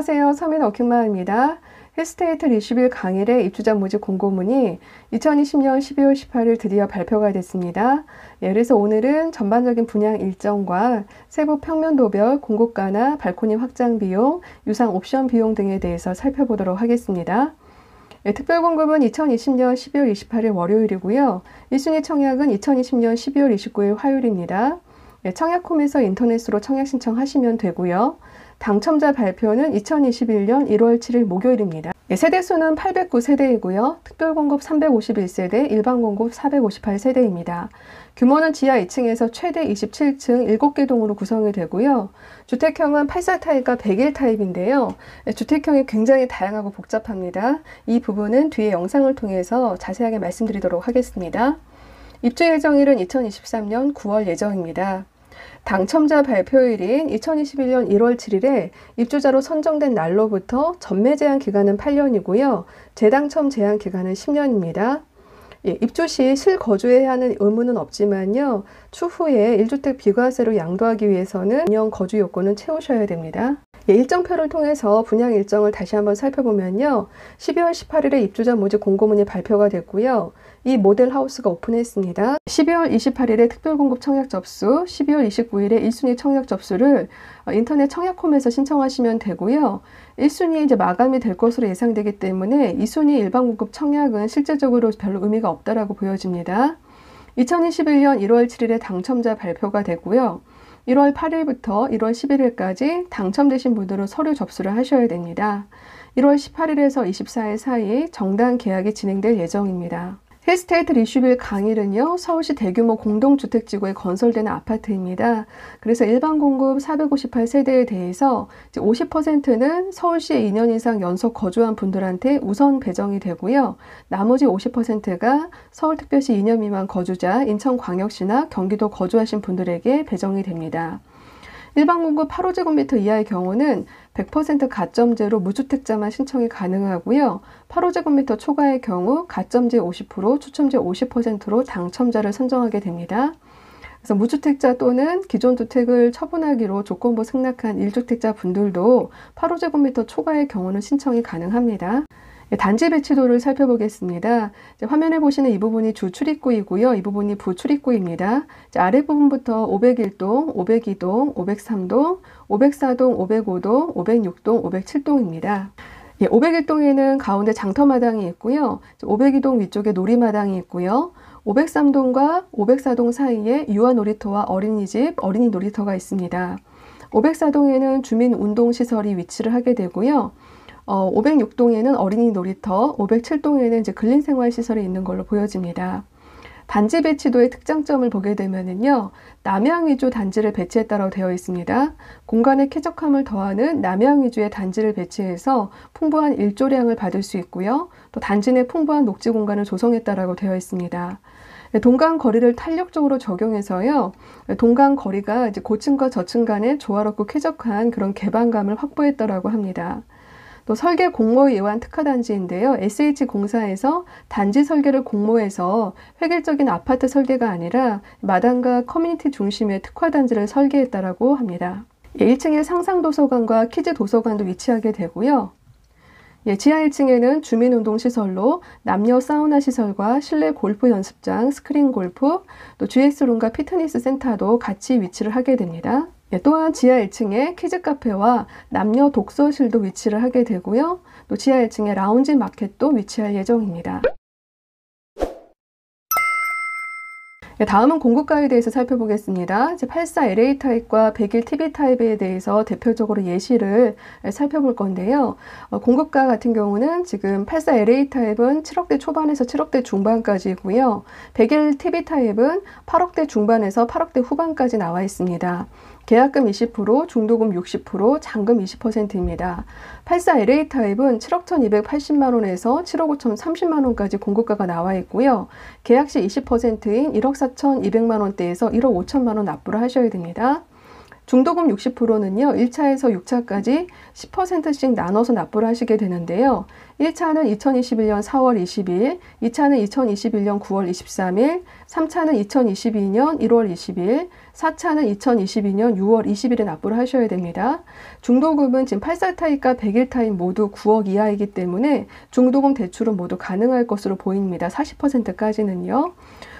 안녕하세요. 서민워킹맘입니다. 힐스테이트 리슈빌 강일의 입주자 모집 공고문이 2020년 12월 18일 드디어 발표가 됐습니다. 그래서 오늘은 전반적인 분양 일정과 세부 평면도별 공고가나 발코니 확장 비용, 유상 옵션 비용 등에 대해서 살펴보도록 하겠습니다. 특별공급은 2020년 12월 28일 월요일이고요. 1순위 청약은 2020년 12월 29일 화요일입니다. 청약홈에서 인터넷으로 청약 신청하시면 되고요. 당첨자 발표는 2021년 1월 7일 목요일입니다. 세대수는 809세대이고요. 특별공급 351세대, 일반공급 458세대입니다. 규모는 지하 2층에서 최대 27층 7개 동으로 구성이 되고요. 주택형은 8사 타입과 101 타입인데요. 주택형이 굉장히 다양하고 복잡합니다. 이 부분은 뒤에 영상을 통해서 자세하게 말씀드리도록 하겠습니다. 입주 예정일은 2023년 9월 예정입니다. 당첨자 발표일인 2021년 1월 7일에 입주자로 선정된 날로부터 전매 제한 기간은 8년이고요. 재당첨 제한 기간은 10년입니다. 입주 시 실거주해야 하는 의무는 없지만요. 추후에 1주택 비과세로 양도하기 위해서는 2년 거주 요건은 채우셔야 됩니다. 일정표를 통해서 분양 일정을 다시 한번 살펴보면요. 12월 18일에 입주자 모집 공고문이 발표가 됐고요. 이 모델 하우스가 오픈했습니다. 12월 28일에 특별공급 청약 접수, 12월 29일에 1순위 청약 접수를 인터넷 청약홈에서 신청하시면 되고요. 1순위에 이제 마감이 될 것으로 예상되기 때문에 2순위 일반공급 청약은 실제적으로 별로 의미가 없다라고 보여집니다. 2021년 1월 7일에 당첨자 발표가 됐고요. 1월 8일부터 1월 11일까지 당첨되신 분들은 서류 접수를 하셔야 됩니다. 1월 18일에서 24일 사이 정당 계약이 진행될 예정입니다. 힐스테이트 리슈빌 강일은요, 서울시 대규모 공동주택지구에 건설되는 아파트입니다. 그래서 일반 공급 458세대에 대해서 50%는 서울시에 2년 이상 연속 거주한 분들한테 우선 배정이 되고요. 나머지 50%가 서울특별시 2년 미만 거주자, 인천광역시나 경기도 거주하신 분들에게 배정이 됩니다. 일반 공급 8호제곱미터 이하의 경우는 100% 가점제로 무주택자만 신청이 가능하고요. 8호제곱미터 초과의 경우 가점제 50%, 추첨제 50%로 당첨자를 선정하게 됩니다. 그래서 무주택자 또는 기존 주택을 처분하기로 조건부 승낙한 1주택자 분들도 8호제곱미터 초과의 경우는 신청이 가능합니다. 단지 배치도를 살펴보겠습니다. 화면에 보시는 이 부분이 주 출입구이고요. 이 부분이 부출입구입니다. 아랫부분부터 501동, 502동, 503동, 504동, 505동, 506동, 507동입니다. 501동에는 가운데 장터마당이 있고요. 502동 위쪽에 놀이마당이 있고요. 503동과 504동 사이에 유아놀이터와 어린이집, 어린이 놀이터가 있습니다. 504동에는 주민운동시설이 위치를 하게 되고요. 506동에는 어린이 놀이터, 507동에는 이제 근린생활시설이 있는 걸로 보여집니다. 단지 배치도의 특장점을 보게 되면은요, 남향 위주 단지를 배치했다고 되어 있습니다. 공간의 쾌적함을 더하는 남향 위주의 단지를 배치해서 풍부한 일조량을 받을 수 있고요. 또 단지 내 풍부한 녹지 공간을 조성했다라고 되어 있습니다. 동간 거리를 탄력적으로 적용해서요, 동간 거리가 이제 고층과 저층 간의 조화롭고 쾌적한 그런 개방감을 확보했다라고 합니다. 또 설계 공모 예완 특화단지인데요. SH공사에서 단지 설계를 공모해서 획일적인 아파트 설계가 아니라 마당과 커뮤니티 중심의 특화단지를 설계했다라고 합니다. 1층에 상상도서관과 키즈도서관도 위치하게 되고요. 지하 1층에는 주민운동시설로 남녀 사우나 시설과 실내 골프 연습장, 스크린 골프, 또 GX룸과 피트니스 센터도 같이 위치를 하게 됩니다. 또한 지하 1층에 키즈카페와 남녀 독서실도 위치를 하게 되고요. 또 지하 1층에 라운지 마켓도 위치할 예정입니다. 다음은 공급가에 대해서 살펴보겠습니다. 84 LA 타입과 101 TB 타입에 대해서 대표적으로 예시를 살펴볼 건데요. 공급가 같은 경우는 지금 84 LA 타입은 7억대 초반에서 7억대 중반까지고요. 101 TB 타입은 8억대 중반에서 8억대 후반까지 나와 있습니다. 계약금 20%, 중도금 60%, 잔금 20%입니다. 84 LA 타입은 7억 1,280만 원에서 7억 5,030만 원까지 공급가가 나와 있고요. 계약 시 20%인 1억 4,200만 원대에서 1억 5천만 원 납부를 하셔야 됩니다. 중도금 60%는요, 1차에서 6차까지 10%씩 나눠서 납부를 하시게 되는데요. 1차는 2021년 4월 20일, 2차는 2021년 9월 23일, 3차는 2022년 1월 20일, 4차는 2022년 6월 20일에 납부를 하셔야 됩니다. 중도금은 지금 84타입과 101타입 모두 9억 이하이기 때문에 중도금 대출은 모두 가능할 것으로 보입니다. 40%까지는요.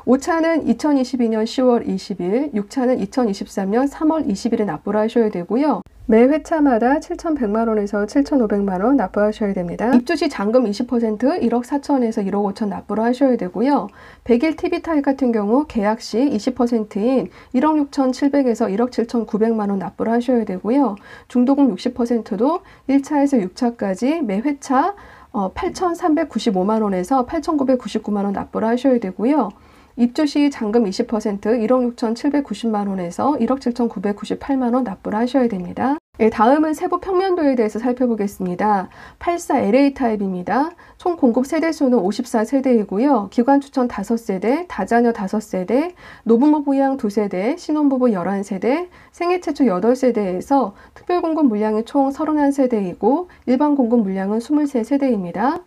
5차는 2022년 10월 20일, 6차는 2023년 3월 20일에 납부를 하셔야 되고요. 매 회차마다 7,100만 원에서 7,500만 원 납부하셔야 됩니다. 입주 시 잔금 20% 1억 4천에서 1억 5천 납부를 하셔야 되고요. 100일 TV 타입 같은 경우 계약 시 20%인 1억 6,700에서 1억 7,900만 원 납부를 하셔야 되고요. 중도금 60%도 1차에서 6차까지 매 회차 8,395만 원에서 8,999만 원 납부를 하셔야 되고요. 입주 시 잔금 20% 1억 6,790만 원에서 1억 7,998만 원 납부를 하셔야 됩니다. 다음은 세부 평면도에 대해서 살펴보겠습니다. 84LA 타입입니다. 총 공급 세대수는 54세대이고요. 기관 추천 5세대, 다자녀 5세대, 노부모 부양 2세대, 신혼부부 11세대, 생애 최초 8세대에서 특별 공급 물량이 총 31세대이고 일반 공급 물량은 23세대입니다.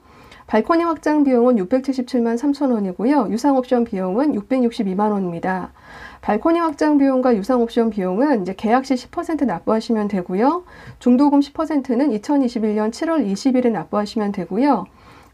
발코니 확장 비용은 677만 3천 원이고요. 유상 옵션 비용은 662만 원입니다. 발코니 확장 비용과 유상 옵션 비용은 이제 계약 시 10% 납부하시면 되고요. 중도금 10%는 2021년 7월 20일에 납부하시면 되고요.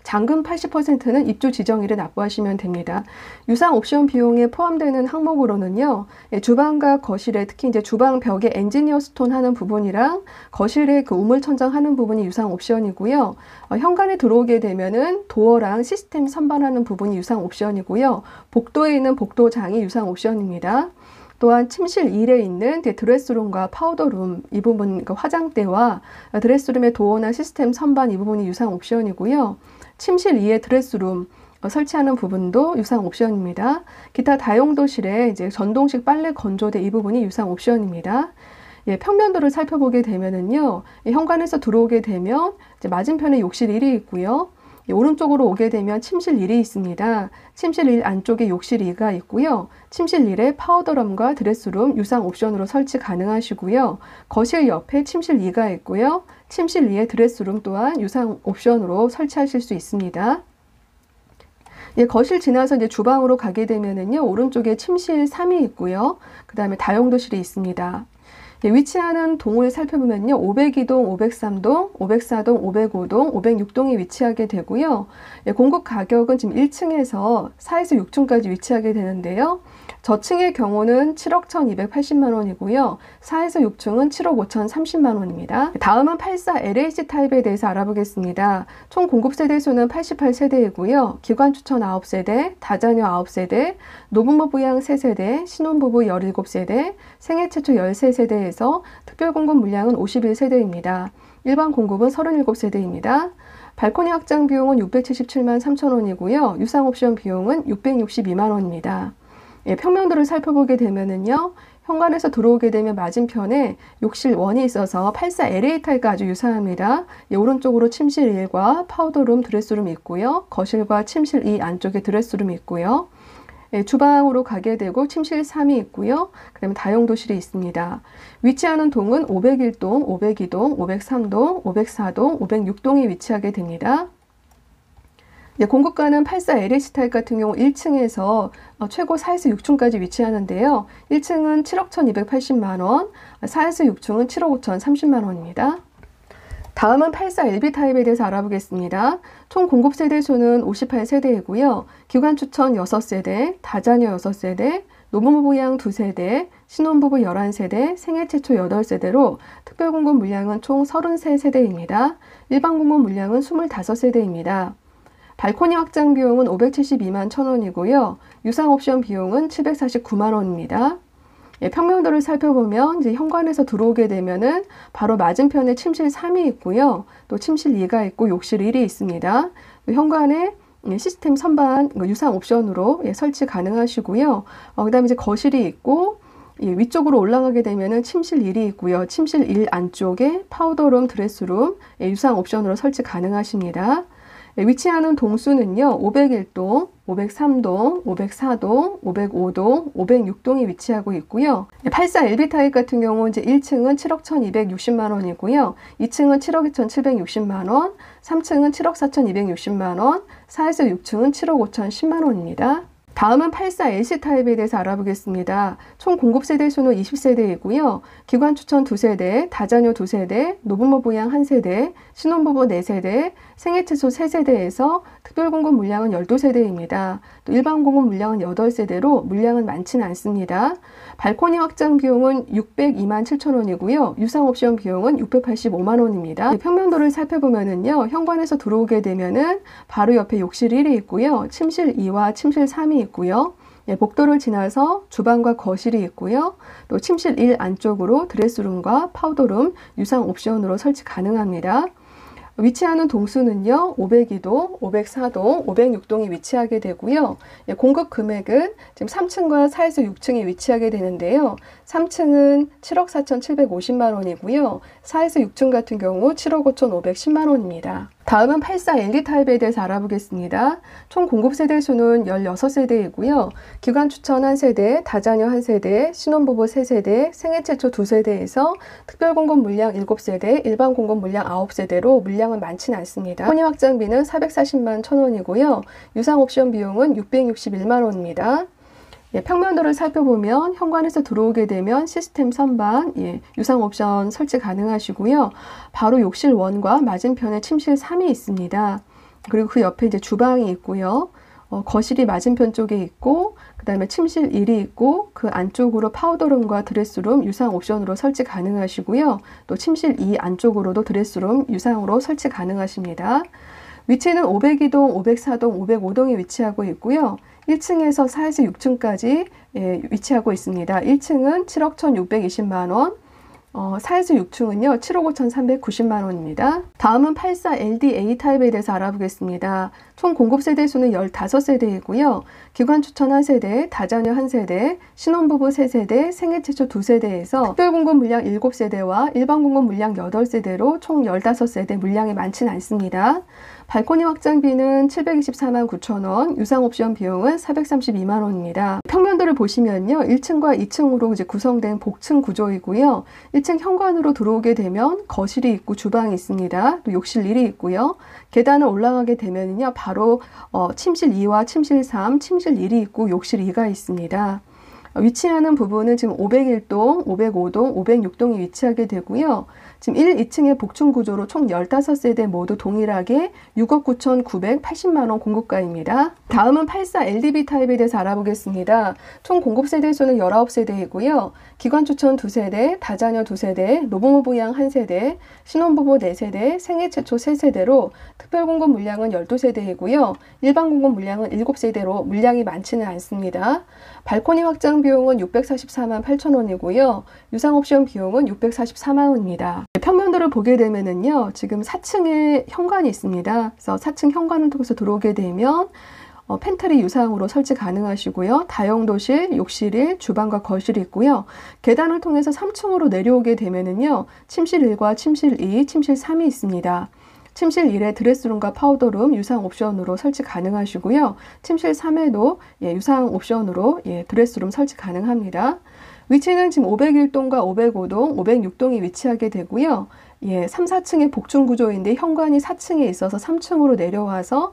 잔금 80%는 입주 지정일에 납부하시면 됩니다. 유상 옵션 비용에 포함되는 항목으로는요, 주방과 거실에 특히 이제 주방 벽에 엔지니어 스톤 하는 부분이랑 거실에 그 우물 천장 하는 부분이 유상 옵션이고요. 현관에 들어오게 되면은 도어랑 시스템 선반하는 부분이 유상 옵션이고요. 복도에 있는 복도장이 유상 옵션입니다. 또한 침실 1에 있는 드레스룸과 파우더룸 이 부분, 화장대와 드레스룸의 도어나 시스템 선반 이 부분이 유상 옵션이고요. 침실 2의 드레스룸 설치하는 부분도 유상 옵션입니다. 기타 다용도실에 이제 전동식 빨래 건조대 이 부분이 유상 옵션입니다. 평면도를 살펴보게 되면은요, 현관에서 들어오게 되면 이제 맞은편에 욕실 1이 있고요. 오른쪽으로 오게 되면 침실 1이 있습니다. 침실 1 안쪽에 욕실 2가 있고요. 침실 1에 파우더룸과 드레스룸 유상 옵션으로 설치 가능하시고요. 거실 옆에 침실 2가 있고요. 침실 2의 드레스룸 또한 유상 옵션으로 설치하실 수 있습니다. 거실 지나서 이제 주방으로 가게 되면은요, 오른쪽에 침실 3이 있고요. 그 다음에 다용도실이 있습니다. 위치하는 동을 살펴보면요, 502동, 503동, 504동, 505동, 506동이 위치하게 되고요. 공급 가격은 지금 1층에서 4에서 6층까지 위치하게 되는데요. 저층의 경우는 7억 1,280만 원이고요. 4에서 6층은 7억 5,030만 원입니다. 다음은 84LAC 타입에 대해서 알아보겠습니다. 총 공급 세대수는 88세대이고요. 기관 추천 9세대, 다자녀 9세대, 노부모 부양 3세대, 신혼부부 17세대, 생애 최초 13세대에서 특별 공급 물량은 51세대입니다. 일반 공급은 37세대입니다. 발코니 확장 비용은 677만 3천 원이고요. 유상 옵션 비용은 662만 원입니다. 평면도를 살펴보게 되면은요, 현관에서 들어오게 되면 맞은편에 욕실 1이 있어서 84LA 타입과 아주 유사합니다. 오른쪽으로 침실 1과 파우더룸, 드레스룸이 있고요. 거실과 침실 2 안쪽에 드레스룸이 있고요. 주방으로 가게 되고 침실 3이 있고요. 그 다음에 다용도실이 있습니다. 위치하는 동은 501동, 502동, 503동, 504동, 506동이 위치하게 됩니다. 공급가는 84LAC 타입 같은 경우 1층에서 최고 4에서 6층까지 위치하는데요. 1층은 7억 1,280만 원, 4에서 6층은 7억 5,030만 원입니다. 다음은 84LB 타입에 대해서 알아보겠습니다. 총 공급 세대수는 58세대이고요. 기관 추천 6세대, 다자녀 6세대, 노부모 부양 2세대, 신혼부부 11세대, 생애 최초 8세대로 특별 공급 물량은 총 33세대입니다. 일반 공급 물량은 25세대입니다. 발코니 확장 비용은 572만 1,000원이고요. 유상 옵션 비용은 749만 원입니다. 평면도를 살펴보면 이제 현관에서 들어오게 되면은 바로 맞은편에 침실 3이 있고요. 또 침실 2가 있고 욕실 1이 있습니다. 현관에 시스템 선반 유상 옵션으로 설치 가능하시고요. 그 다음에 이제 거실이 있고 위쪽으로 올라가게 되면은 침실 1이 있고요. 침실 1 안쪽에 파우더룸, 드레스룸 유상 옵션으로 설치 가능하십니다. 위치하는 동수는요, 501동, 503동, 504동, 505동, 506동이 위치하고 있고요. 84 LB 타입 같은 경우 이제 1층은 7억 1,260만 원이고요. 2층은 7억 2,760만 원, 3층은 7억 4,260만 원, 4에서 6층은 7억 5,010만 원입니다. 다음은 84 LC 타입에 대해서 알아보겠습니다. 총 공급 세대 수는 20세대이고요. 기관 추천 2세대, 다자녀 2세대, 노부모 부양 1세대, 신혼부부 4세대, 생애 최소 3세대에서 특별 공급 물량은 12세대입니다. 또 일반 공급 물량은 8세대로 물량은 많지는 않습니다. 발코니 확장 비용은 602만 7천 원이고요. 유상 옵션 비용은 685만 원입니다. 평면도를 살펴보면은요, 현관에서 들어오게 되면은 바로 옆에 욕실 1이 있고요. 침실 2와 침실 3이 있고요. 복도를 지나서 주방과 거실이 있고요. 또 침실 1 안쪽으로 드레스룸과 파우더룸 유상 옵션으로 설치 가능합니다. 위치하는 동수는요, 502동, 504동, 506동이 위치하게 되고요. 공급 금액은 지금 3층과 4에서 6층이 위치하게 되는데요. 3층은 7억 4,750만 원이고요. 4에서 6층 같은 경우 7억 5,510만 원입니다. 다음은 84 LD 타입에 대해서 알아보겠습니다. 총 공급 세대 수는 16세대이고요. 기관 추천 1세대, 다자녀 1세대, 신혼부부 3세대, 생애 최초 2세대에서 특별 공급 물량 7세대, 일반 공급 물량 9세대로 물량은 많지는 않습니다. 혼이 확장비는 440만 1,000원이고요. 유상 옵션 비용은 661만 원입니다. 평면도를 살펴보면 현관에서 들어오게 되면 시스템 선반, 유상 옵션 설치 가능하시고요. 바로 욕실 1과 맞은편에 침실 3이 있습니다. 그리고 그 옆에 이제 주방이 있고요. 거실이 맞은편 쪽에 있고, 그 다음에 침실 1이 있고, 그 안쪽으로 파우더룸과 드레스룸 유상 옵션으로 설치 가능하시고요. 또 침실 2 안쪽으로도 드레스룸 유상으로 설치 가능하십니다. 위치는 502동, 504동, 505동에 위치하고 있고요. 1층에서 4에서 6층까지 위치하고 있습니다. 1층은 7억 1,620만 원, 4에서 6층은요 7억 5,390만 원입니다. 다음은 84 LDA 타입에 대해서 알아보겠습니다. 총 공급 세대 수는 15세대이고요. 기관 추천 1세대, 다자녀 1세대, 신혼부부 3세대, 생애 최초 2세대에서 특별 공급 물량 7세대와 일반 공급 물량 8세대로 총 15세대 물량이 많지는 않습니다. 발코니 확장비는 724만 9천 원, 유상 옵션 비용은 432만 원입니다. 평면도를 보시면요, 1층과 2층으로 이제 구성된 복층 구조이고요. 1층 현관으로 들어오게 되면 거실이 있고 주방이 있습니다. 또 욕실 1이 있고요. 계단을 올라가게 되면요, 바로 침실 2와 침실 3, 침실 1이 있고 욕실 2가 있습니다. 위치하는 부분은 지금 501동, 505동, 506동이 위치하게 되고요. 지금 1, 2층의 복층 구조로 총 15세대 모두 동일하게 6억 9,980만 원 공급가입니다. 다음은 84 LDB 타입에 대해서 알아보겠습니다. 총 공급 세대 수는 19세대이고요. 기관 추천 2세대, 다자녀 2세대, 노부모 부양 1세대, 신혼부부 4세대, 생애 최초 3세대로 특별 공급 물량은 12세대이고요. 일반 공급 물량은 7세대로 물량이 많지는 않습니다. 발코니 확장 비용은 644만 8천 원이고요. 유상 옵션 비용은 644만 원입니다. 평면도를 보게 되면은요, 지금 4층에 현관이 있습니다. 그래서 4층 현관을 통해서 들어오게 되면 팬트리 유상으로 설치 가능하시고요. 다용도실, 욕실 1, 주방과 거실이 있고요. 계단을 통해서 3층으로 내려오게 되면은요, 침실 1과 침실 2, 침실 3이 있습니다. 침실 1에 드레스룸과 파우더룸 유상 옵션으로 설치 가능하시고요. 침실 3에도 유상 옵션으로 드레스룸 설치 가능합니다. 위치는 지금 501동과 505동, 506동이 위치하게 되고요. 3, 4층의 복층 구조인데 현관이 4층에 있어서 3층으로 내려와서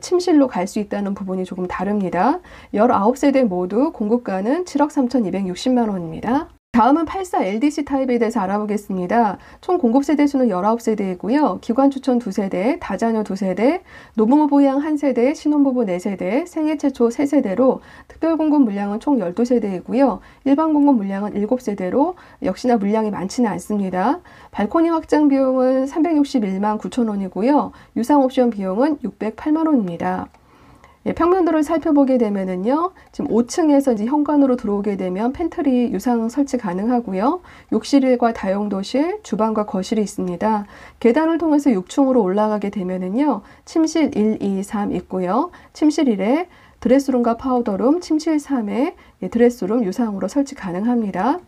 침실로 갈 수 있다는 부분이 조금 다릅니다. 19세대 모두 공급가는 7억 3,260만 원입니다. 다음은 84 LDC 타입에 대해서 알아보겠습니다. 총 공급 세대 수는 19세대이고요. 기관 추천 2세대, 다자녀 2세대, 노부모 부양 1세대, 신혼부부 4세대, 생애 최초 3세대로 특별 공급 물량은 총 12세대이고요. 일반 공급 물량은 7세대로 역시나 물량이 많지는 않습니다. 발코니 확장 비용은 361만 9천 원이고요. 유상 옵션 비용은 608만 원입니다. 평면도를 살펴보게 되면은요, 지금 5층에서 이제 현관으로 들어오게 되면 팬트리 유상 설치 가능하고요. 욕실 1과 다용도실, 주방과 거실이 있습니다. 계단을 통해서 6층으로 올라가게 되면은요, 침실 1, 2, 3 있고요. 침실 1에 드레스룸과 파우더룸, 침실 3에 드레스룸 유상으로 설치 가능합니다.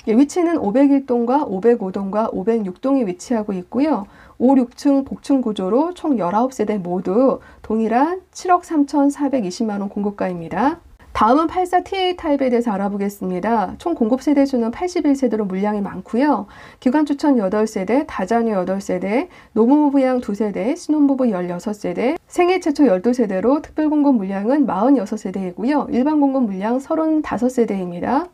위치는 501동과 505동과 506동이 위치하고 있고요. 5, 6층 복층 구조로 총 19세대 모두 동일한 7억 3,420만 원 공급가입니다. 다음은 84TA 타입에 대해서 알아보겠습니다. 총 공급 세대수는 81세대로 물량이 많고요. 기관 추천 8세대, 다자녀 8세대, 노부부 부양 2세대, 신혼부부 16세대, 생애 최초 12세대로 특별 공급 물량은 46세대이고요. 일반 공급 물량 35세대입니다.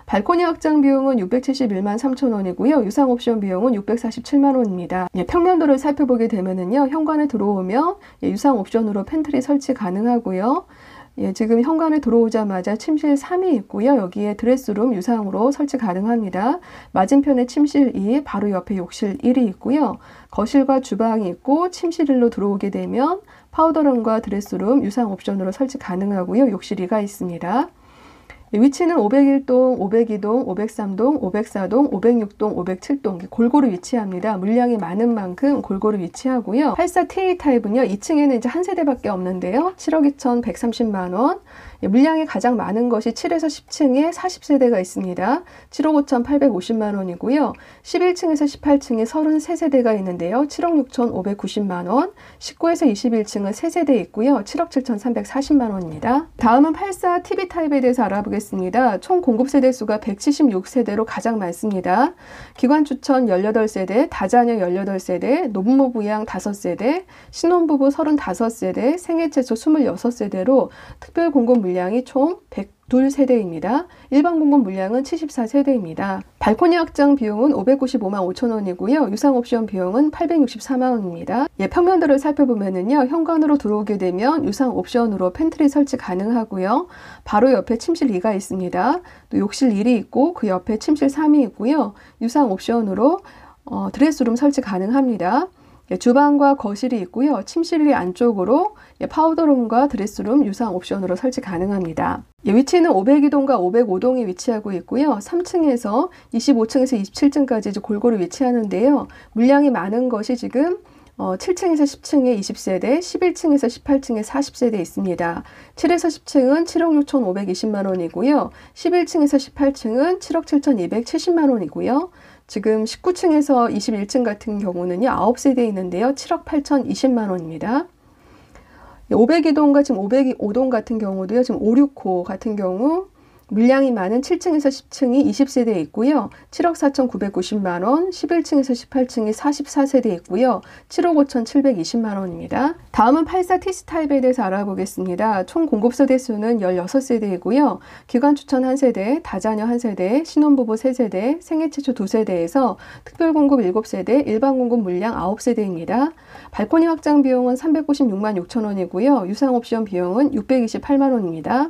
발코니 확장 비용은 671만 3천 원이고요. 유상 옵션 비용은 647만 원입니다. 평면도를 살펴보게 되면은요, 현관에 들어오면 유상 옵션으로 팬트리 설치 가능하고요. 지금 현관에 들어오자마자 침실 3이 있고요. 여기에 드레스룸 유상으로 설치 가능합니다. 맞은편에 침실 2, 바로 옆에 욕실 1이 있고요. 거실과 주방이 있고 침실 1로 들어오게 되면 파우더룸과 드레스룸 유상 옵션으로 설치 가능하고요. 욕실 2가 있습니다. 위치는 501동, 502동, 503동, 504동, 506동, 507동 골고루 위치합니다. 물량이 많은 만큼 골고루 위치하고요. 84TA 타입은요. 2층에는 이제 한 세대밖에 없는데요. 7억 2,130만 원. 물량이 가장 많은 것이 7에서 10층에 40세대가 있습니다. 7억 5,850만 원이고요. 11층에서 18층에 33세대가 있는데요. 7억 6,590만 원. 19에서 21층은 3세대 있고요. 7억 7,340만 원입니다. 다음은 84TV 타입에 대해서 알아보겠습니다. 총 공급 세대 수가 176세대로 가장 많습니다. 기관 추천 18세대, 다자녀 18세대, 노부모 부양 5세대, 신혼부부 35세대, 생애 최초 26세대로 특별 공급 물량이 총 102세대입니다. 일반 공급 물량은 74세대입니다. 발코니 확장 비용은 595만 5천 원이고요. 유상 옵션 비용은 864만 원입니다. 평면도를 살펴보면은요, 현관으로 들어오게 되면 유상 옵션으로 팬트리 설치 가능하고요. 바로 옆에 침실 2가 있습니다. 또 욕실 1이 있고 그 옆에 침실 3이 있고요. 유상 옵션으로 드레스룸 설치 가능합니다. 주방과 거실이 있고요. 침실 1 안쪽으로 파우더룸과 드레스룸 유상 옵션으로 설치 가능합니다. 위치는 502동과 505동이 위치하고 있고요. 3층에서 25층에서 27층까지 이제 골고루 위치하는데요. 물량이 많은 것이 지금 7층에서 10층에 20세대, 11층에서 18층에 40세대 있습니다. 7에서 10층은 7억 6,520만 원이고요. 11층에서 18층은 7억 7,270만 원이고요. 지금 19층에서 21층 같은 경우는요, 9세대 있는데요. 7억 8,020만 원입니다. 502동과 지금 505동 같은 경우도요, 지금 5, 6호 같은 경우 물량이 많은 7층에서 10층이 20세대 있고요. 7억 4,990만 원, 11층에서 18층이 44세대 있고요. 7억 5,720만 원입니다. 다음은 84TC 타입에 대해서 알아보겠습니다. 총 공급 세대 수는 16세대이고요. 기관 추천 1세대, 다자녀 1세대, 신혼부부 3세대, 생애 최초 2세대에서 특별 공급 7세대, 일반 공급 물량 9세대입니다. 발코니 확장 비용은 396만 6천 원이고요. 유상 옵션 비용은 628만 원입니다.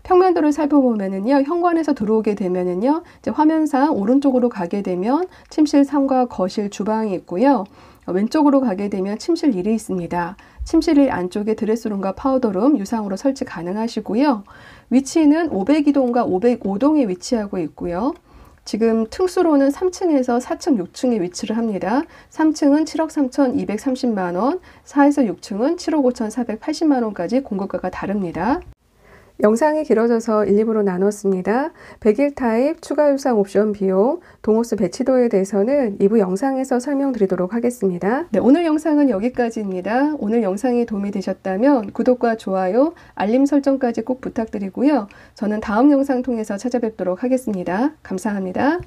평면도를 살펴보면은요, 현관에서 들어오게 되면은요, 이제 화면상 오른쪽으로 가게 되면 침실 3과 거실, 주방이 있고요. 왼쪽으로 가게 되면 침실 1이 있습니다. 침실 1 안쪽에 드레스룸과 파우더룸 유상으로 설치 가능하시고요. 위치는 502동과 505동에 위치하고 있고요. 지금 층수로는 3층에서 4층, 6층에 위치를 합니다. 3층은 7억 3,230만 원, 4에서 6층은 7억 5,480만 원까지 공급가가 다릅니다. 영상이 길어져서 1, 2부로 나눴습니다. 101 타입 추가 유상 옵션 비용, 동호수 배치도에 대해서는 2부 영상에서 설명드리도록 하겠습니다. 네, 오늘 영상은 여기까지입니다. 오늘 영상이 도움이 되셨다면 구독과 좋아요, 알림 설정까지 꼭 부탁드리고요. 저는 다음 영상 통해서 찾아뵙도록 하겠습니다. 감사합니다.